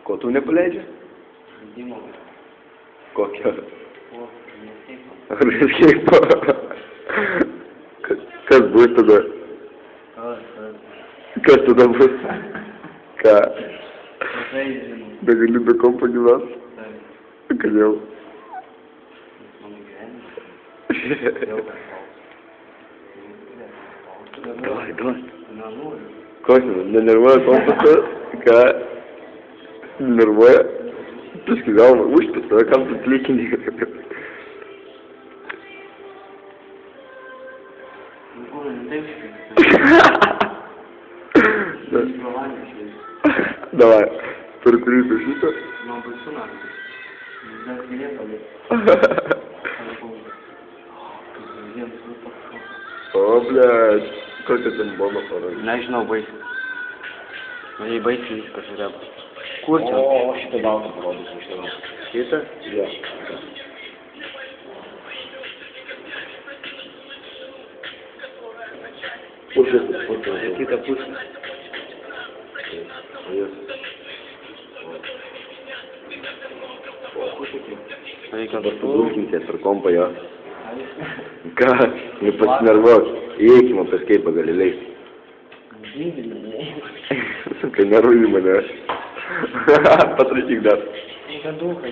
Ko tu nepaleidži? Žaidimo. Kokio? O, nesėko. Ar escape? Kas bus tada? Kas tada bus? Ką? Matai, žinau. Begali be kompo gyvent? Taip. Kodėl? Mano gyvenimas. Jau Давай, давай. Nenoriu. Ko nenervuoja kompas? Ką? Nervuoja? Paskui galva užpisa, kam tu klikini? Nu, kur, nu taip štai. Давай, per kurį tu šitą? Man baisu naktį. Dar gilė paliek. O, blėt, kokia ten bomba parodė? Nežinau, baisiai. Man jai baisiai viskas yra. Kur čia? O, šitą baltą parodysiu iš tavęs. Šitą? Jo. Pusė. Kitą pusę. O jis. Reikia Dabar tu dulkinsies per kompą, jo. Ką? Nepasinervuok. Įeikim apie escape gali leisti. Kai nervai mane. Patrašyk dar. Reikia daug,